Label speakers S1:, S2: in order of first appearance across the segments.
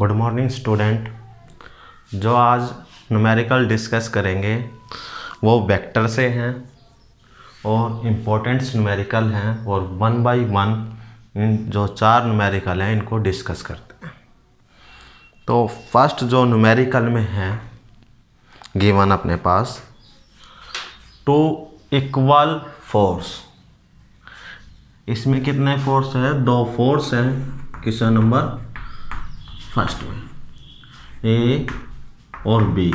S1: Good morning student. जो आज numerical discuss करेंगे वो वेक्टर से हैं और इम्पोर्टेंट्स न्यूमेरिकल हैं और वन बाय वन जो चार न्यूमेरिकल हैं इनको डिस्कस करते हैं। तो फर्स्ट जो न्यूमेरिकल में है गिवन अपने पास टू इक्वल फोर्स। इसमें कितने फोर्स है? दो फोर्स हैं। क्वेश्चन नंबर फर्स्ट में ए और बी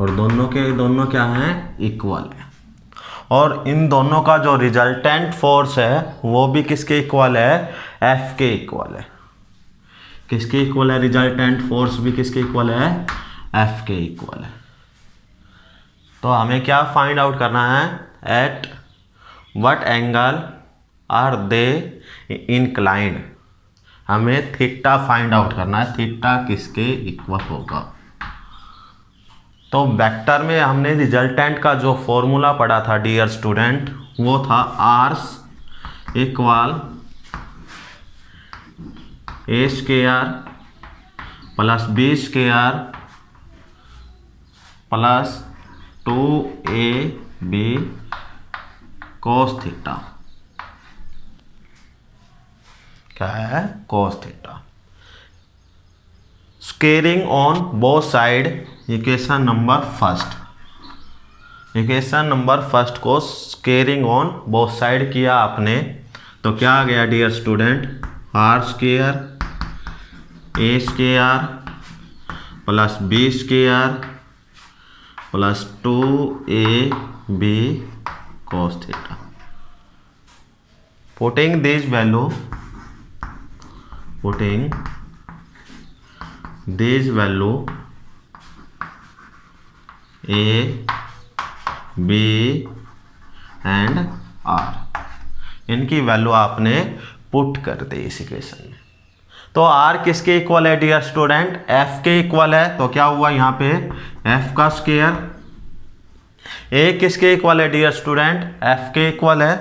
S1: और दोनों के दोनों क्या हैं? इक्वल है। और इन दोनों का जो रिजल्टेंट फोर्स है वो भी किसके इक्वल है? एफ के इक्वल है। किसके इक्वल है? रिजल्टेंट फोर्स भी किसके इक्वल है? एफ के इक्वल है। तो हमें क्या फाइंड आउट करना है? At what angle are they inclined. हमें थीटा फाइंड आउट करना है। थीटा किसके इक्वल होगा? तो वेक्टर में हमने रिजल्टेंट का जो फॉर्मूला पढ़ा था डियर स्टूडेंट वो था R's equal A square plus B square plus 2ab cos theta. क्या है? Cos theta. Squaring on both side equation number first. Equation number first को स्केयरिंग ऑन बोथ साइड किया आपने तो क्या आ गया dear student? R square A square plus B square plus 2ab cos theta. Putting this value A, B and R, इनकी value आपने put कर दी इस इक्वेशन में। तो R किसके इक्वल है डियर स्टूडेंट? F के इक्वल है। तो क्या हुआ यहाँ पे? F का स्क्वायर। A किसके इक्वल है डियर स्टूडेंट? F के इक्वल है।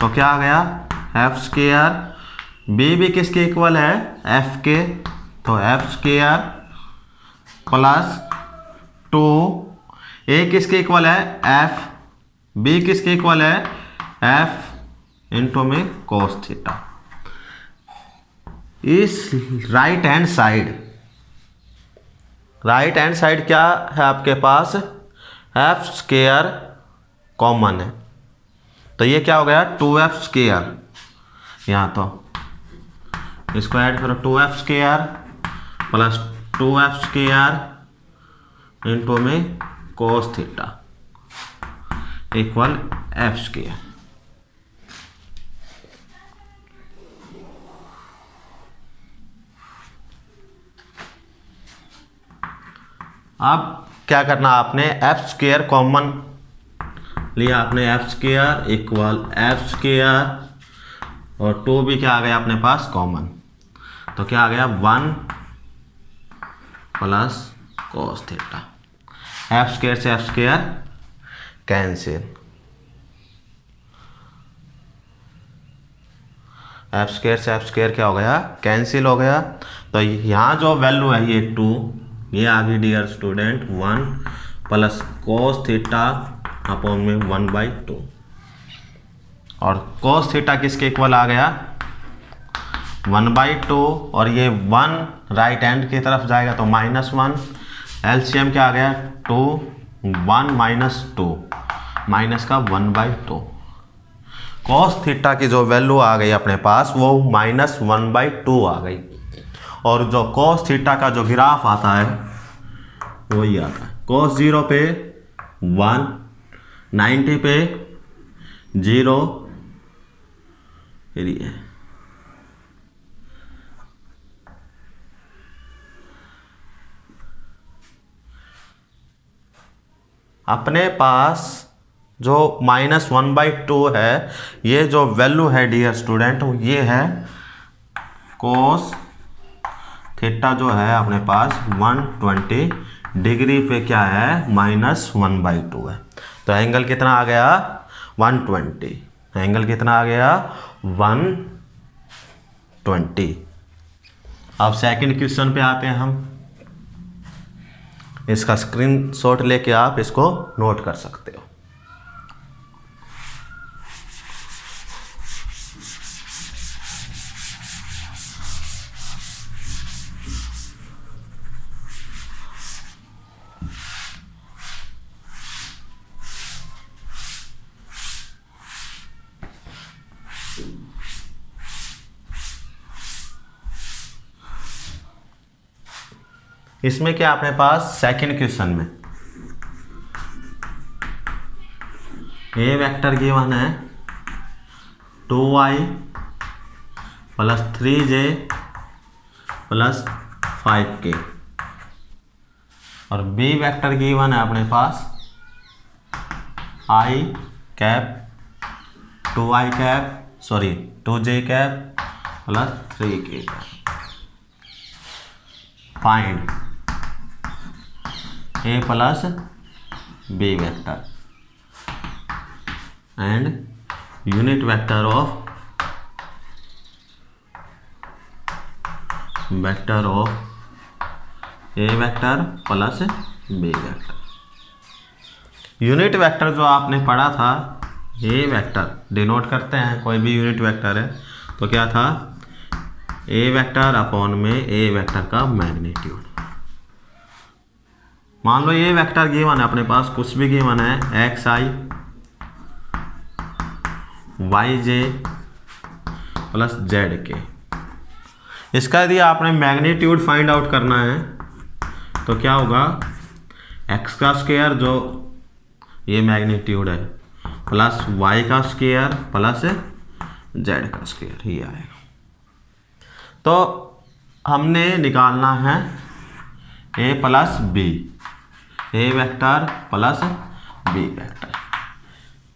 S1: तो क्या आ गया? F square. B भी किसके इक्वल है? F के। तो F स्क्वायर प्लस 2 A किसके इक्वल है? F। B किसके इक्वल है? F इंटू में कोस थीटा। इस राइट हैंड साइड क्या है आपके पास? F स्क्वायर कॉमन है तो ये क्या हो गया? 2F square. यहाँ तो इसको ऐड करो 2F square plus 2F square into में cos theta equal F square. अब क्या करना आपने? F स्क्वायर कॉमन लिया आपने। F square equal F square और 2 भी क्या आ गया अपने पास? कॉमन। तो क्या आ गया? 1 plus cos theta. F square से F square cancel. F square से एफ स्क्वायर क्या हो गया? कैंसिल हो गया। तो यहाँ जो वैल्यू है ये 2, ये आ गई dear student 1 plus cos theta upon में 1/2। और कोस थीटा किसके इक्वल आ गया? 1/2 और ये 1 राइट हैंड की तरफ जाएगा तो -1। एलसीएम क्या आ गया? 2 1 -2 माइनस का 1/2। कोस थीटा की जो वैल्यू आ गई अपने पास वो -1/2 आ गई। और जो कोस थीटा का जो ग्राफ आता है वही आता है। कोस 0 पे 1, 90 पे 0, फिर ये अपने पास जो -1/2 है ये जो वैल्यू है डियर स्टूडेंट ये है कोस थीटा जो है अपने पास 120 डिग्री पे क्या है? -1/2 है। तो एंगल कितना आ गया? 120। एंगल कितना आ गया? 120। अब सेकंड क्वेश्चन पे आते हैं हम। इसका स्क्रीनशॉट लेके आप इसको नोट कर सकते हो। इसमें क्या अपने पास सेकंड क्वेश्चन में ए वेक्टर गिवन है 2i plus 3j plus 5k, और बी वेक्टर गिवन है अपने पास i cap 2j cap plus 3k। Find A plus B vector and unit vector of A vector plus B vector. Unit vector जो आपने पढ़ा था, ए vector denote करते हैं कोई भी यूनिट वेक्टर है तो क्या था, ए वेक्टर अपॉन में ए वेक्टर का मैग्नीट्यूड। मान लो ये वेक्टर गिवन है अपने पास, कुछ भी गिवन है, xi yj प्लस zk। इसका यदि आपने मैग्नीट्यूड फाइंड आउट करना है तो क्या होगा, x का स्क्वायर जो ये मैग्नीट्यूड है प्लस y का स्क्वायर प्लस z का स्क्वायर ही आएगा। तो हमने निकालना है a plus B, A vector plus B vector.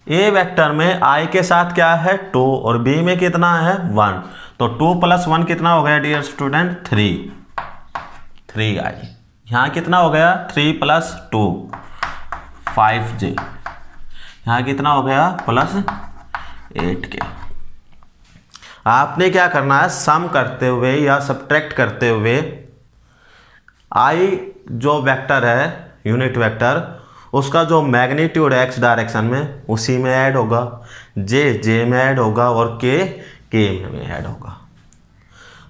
S1: A vector में i के साथ क्या है 2 और b में कितना है 1, तो 2 प्लस 1 कितना हो गया डियर स्टूडेंट 3i। यहाँ कितना हो गया 3 प्लस 2 5j, यहाँ कितना हो गया प्लस 8k। आपने क्या करना है, सम करते हुए या सब्ट्रैक्ट करते हुए i जो वेक्टर है यूनिट वेक्टर, उसका जो मैग्नीट्यूड है x डायरेक्शन में उसी में ऐड होगा, j में ऐड होगा और k में ऐड होगा।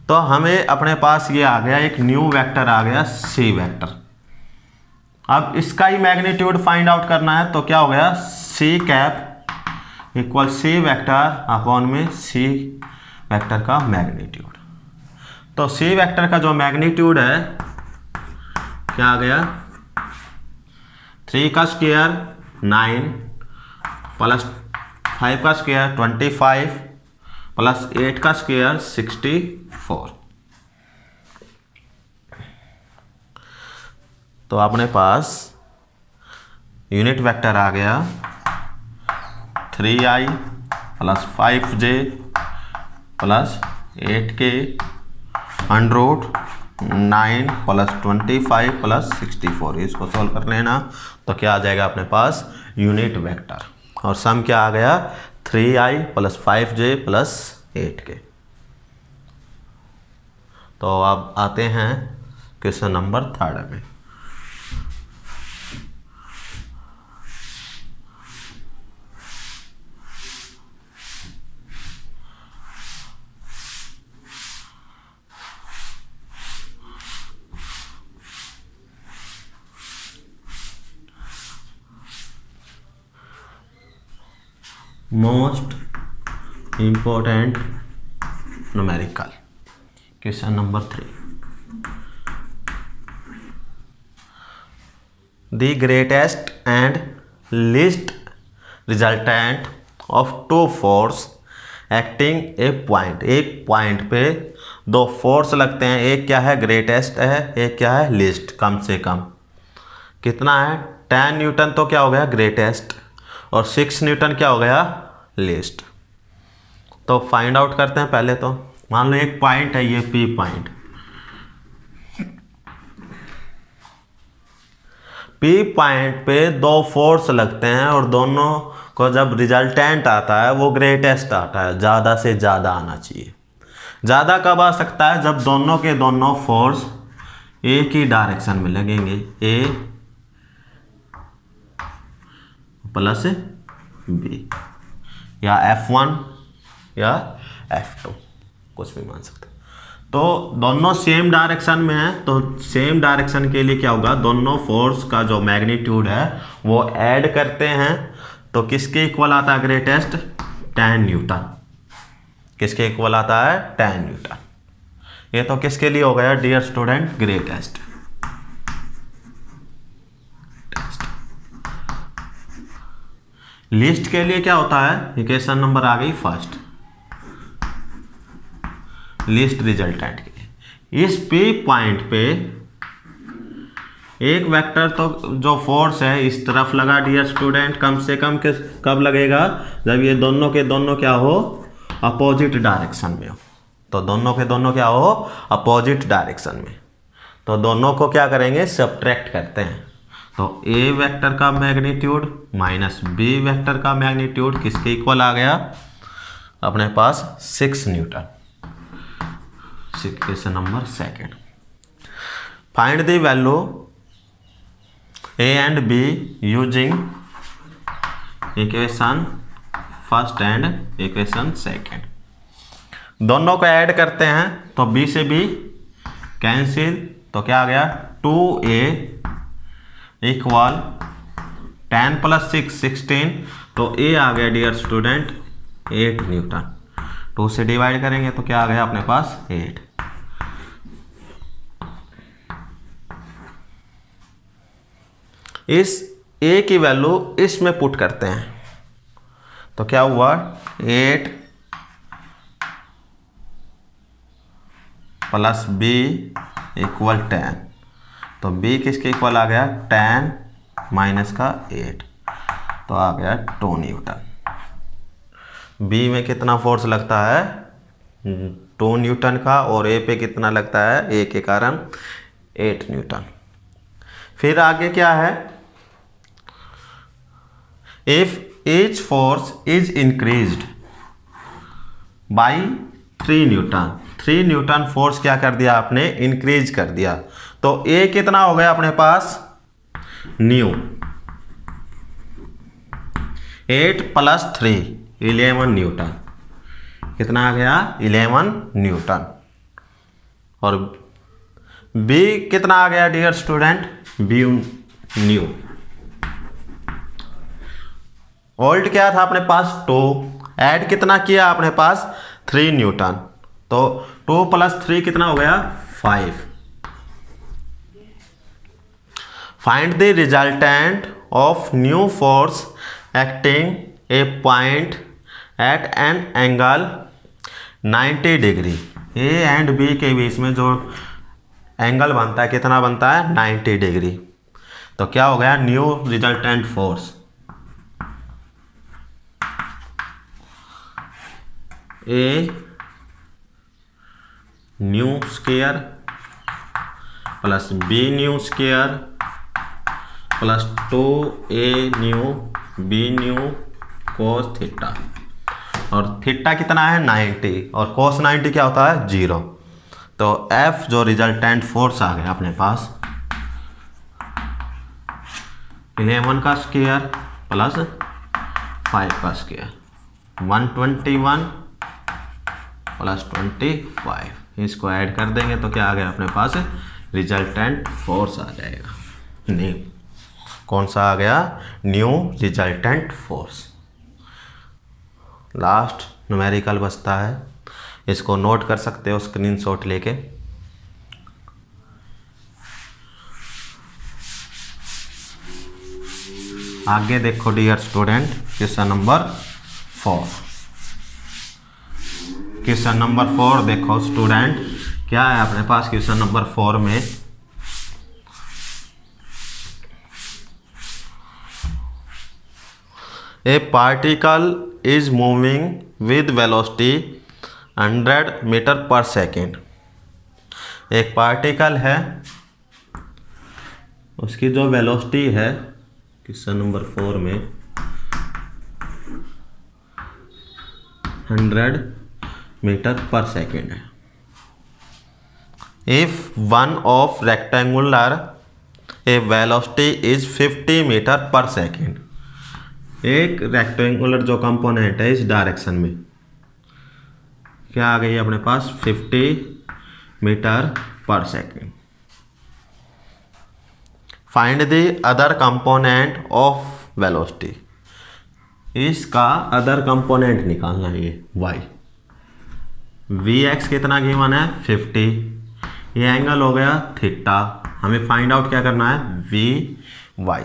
S1: तो हमें अपने पास ये आ गया, एक न्यू वेक्टर आ गया c वेक्टर। अब इसका ही मैग्नीट्यूड फाइंड आउट करना है तो क्या हो गया, c cap equal c vector upon में c वेक्टर का मैग्नीट्यूड। तो c वेक्टर का जो मैग्नीट्यूड है क्या आ गया, 3 का स्क्वायर 9 प्लस 5 का स्क्वायर 25 प्लस 8 का स्क्वायर 64। तो अपने पास यूनिट वेक्टर आ गया 3i plus 5j plus 8k under 9 plus 25 plus 64। इसको सॉल्व कर लेना तो क्या आ जाएगा अपने पास यूनिट वेक्टर, और सम क्या आ गया 3i plus 5j plus 8k। तो अब आते हैं क्वेश्चन नंबर 3 में। Most important numerical question number 3। The greatest and least resultant of two force acting a point. एक पॉइंट पे दो फोर्स लगते हैं, एक क्या है ग्रेटेस्ट है, एक क्या है लीस्ट, कम से कम कितना है 10 न्यूटन, तो क्या हो गया ग्रेटेस्ट, और 6 न्यूटन क्या हो गया लीस्ट। तो फाइंड आउट करते हैं पहले। तो मान लो एक पॉइंट है ये P पॉइंट, P पॉइंट पे दो फोर्स लगते हैं और दोनों को जब रिजल्टेंट आता है वो ग्रेटेस्ट आता है, ज़्यादा से ज़्यादा आना चाहिए। ज़्यादा कब आ सकता है? जब दोनों के दोनों फोर्स एक ही डायरेक्शन में लगेंगे, ए प्लस बी, या F1 या F2, कुछ भी मान सकते हैं। तो दोनों सेम डायरेक्शन में है, तो सेम डायरेक्शन के लिए क्या होगा, दोनों फोर्स का जो मैग्नीट्यूड है वो ऐड करते हैं, तो किसके इक्वल आता है ग्रेटेस्ट? 10 न्यूटन। किसके इक्वल आता है? 10 न्यूटन। ये तो किसके लिए हो गया डियर स्टूडेंट? ग्रेटेस्ट। लिस्ट के लिए क्या होता है? इक्वेशन नंबर आ गई फर्स्ट, लिस्ट रिजल्टेंट के लिए। इस पी पॉइंट पे एक वेक्टर तो जो फोर्स है इस तरफ लगा डियर स्टूडेंट, कम से कम कब लगेगा? जब ये दोनों के दोनों क्या हो? अपोजिट डायरेक्शन में हो। तो दोनों के दोनों क्या हो? अपोजिट डायरेक्शन में। तो दोनों को क्या करेंगे? सब्ट्रैक्ट करते हैं। तो ए वेक्टर का मैग्नीट्यूड माइनस बी वेक्टर का मैग्नीट्यूड किसके इक्वल आ गया अपने पास? 6 Newton. Equation number second. Find the value A and be using equation first and equation second. दोनों को ऐड करते हैं तो बी से बी कैंसिल, तो क्या आ गया? 2a इक्वल 10 + 6 16, तो a आ गया डियर स्टूडेंट 8 न्यूटन। 2 से डिवाइड करेंगे तो क्या आ गया अपने पास? 8। इस a की वैल्यू इसमें पुट करते हैं तो क्या हुआ? 8 + b इक्वल 10, तो b किसके इक्वल आ गया? 10 माइनस का 8, तो आ गया 2 न्यूटन। b में कितना फोर्स लगता है? 2 न्यूटन का, और a पे कितना लगता है? a के कारण 8 न्यूटन। फिर आगे क्या है? If each force is increased by 3 Newton, 3 Newton force क्या कर दिया आपने? इंक्रीज कर दिया। तो a कितना हो गया अपने पास? न्यू। 8 + 3 11 न्यूटन। कितना आ गया? 11 न्यूटन। और b कितना आ गया dear student? b new. Old क्या था अपने पास? 2, ऐड कितना किया अपने पास? 3 न्यूटन, तो 2 + 3 कितना हो गया? 5। Find the resultant of new force acting a point at an angle 90 degree. A and B के बीच में जो एंगल बनता है कितना बनता है? 90 डिग्री। तो क्या हो गया? New resultant force A new square plus B new square plus 2a new B new cos theta, और थीटा कितना है? 90, और कोस 90 क्या होता है? 0। तो F जो रिजल्टेंट फोर्स आ गया अपने पास 11 का स्क्वायर प्लस 5 का स्क्वायर 121 + 25, इसको ऐड कर देंगे तो क्या आ गया अपने पास? रिजल्टेंट फोर्स आ जाएगा न्यू। कौन सा आ गया? New resultant force. Last numerical बचता है, इसको नोट कर सकते हो स्क्रीनशॉट लेके। आगे देखो dear student, question number 4। Question number 4 देखो स्टूडेंट, क्या है अपने पास क्वेश्चन नंबर 4 में? A particle is moving with velocity 100 meter per second. एक पार्टिकल है, उसकी जो वेलोसिटी है क्वेश्चन नंबर 4 में 100 मीटर पर सेकेंड है। If one of rectangular a velocity is 50 meter per second, एक रेक्टेंगुलर जो कंपोनेंट है इस डायरेक्शन में क्या आ गई अपने पास 50 meter per second. Find the other component of velocity, इसका अदर कंपोनेंट निकालना है ये y। वी एक्स कितना गिवन है 50, ये एंगल हो गया थीटा, हमें फाइंड आउट क्या करना है वी वाई।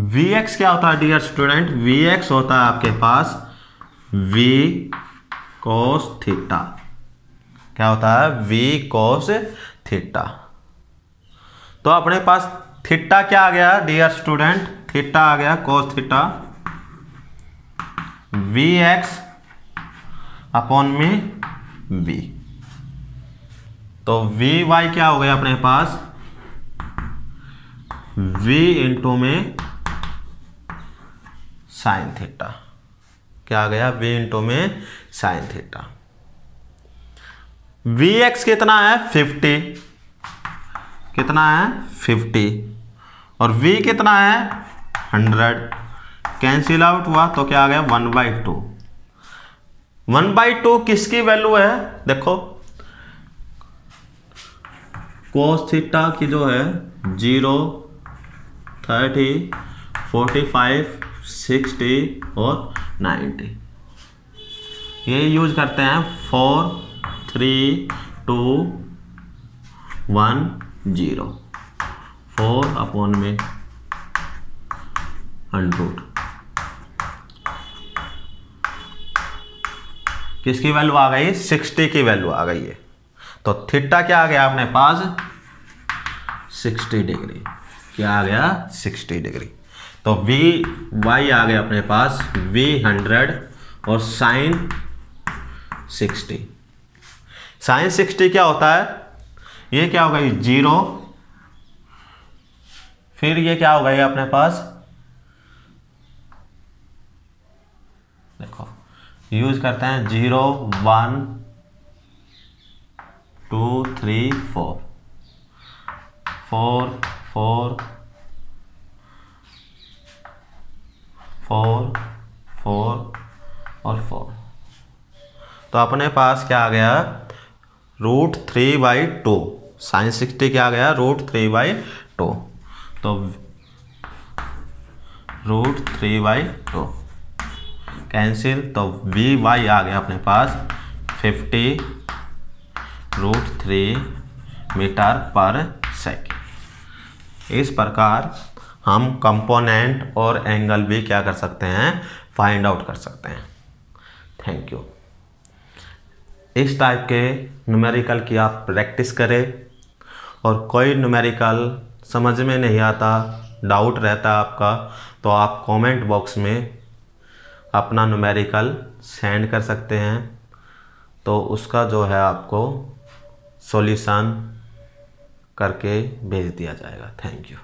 S1: वी एक्स क्या होता है डियर स्टूडेंट, वी एक्स होता है आपके पास वी कोस थीटा। क्या होता है वी कोस थीटा। तो अपने पास थीटा क्या आ गया डियर स्टूडेंट, थीटा आ गया cos theta V X upon में वी। तो वी वाई क्या हो गया अपने पास वी इंटू में साइन थीटा। क्या आ गया वी इंटू में साइन थीटा। वी एक्स कितना है 50, कितना है 50 और v कितना है 100, कैंसिल आउट हुआ तो क्या आ गया 1/2। 1/2 किसकी वैल्यू है, देखो कोस थीटा की जो है 0, 30, 45, 60 और 90, ये यूज करते हैं 4, 3, 2, 1, 0, 4 अपॉन में 100। किसकी वैल्यू आ गई 60 की वैल्यू आ गई है। तो थीटा क्या आ गया अपने पास 60 डिग्री। क्या आ गया 60 डिग्री। तो वी वाई आ गया अपने पास वी 100 और साइन 60। साइन 60 क्या होता है, ये क्या होगा 0, फिर ये क्या होगा ये अपने पास देखो यूज करते हैं 0, 1, 2, 3, 4, 4, 4, 4, 4 और 4। तो अपने पास क्या आ गया √3/2। साइन 60 क्या आ गया √3/2। तो √3/2 कैंसिल, तो वी वाई आ गया अपने पास 50 √3 मीटर पर सेकेंड। इस प्रकार हम कंपोनेंट और एंगल भी क्या कर सकते हैं फाइंड आउट कर सकते हैं। Thank you. इस टाइप के न्यूमेरिकल की आप प्रैक्टिस करें और कोई न्यूमेरिकल समझ में नहीं आता, डाउट रहता है आपका, तो आप कमेंट बॉक्स में अपना न्यूमेरिकल सेंड कर सकते हैं, तो उसका जो है आपको सॉल्यूशन करके भेज दिया जाएगा। Thank you.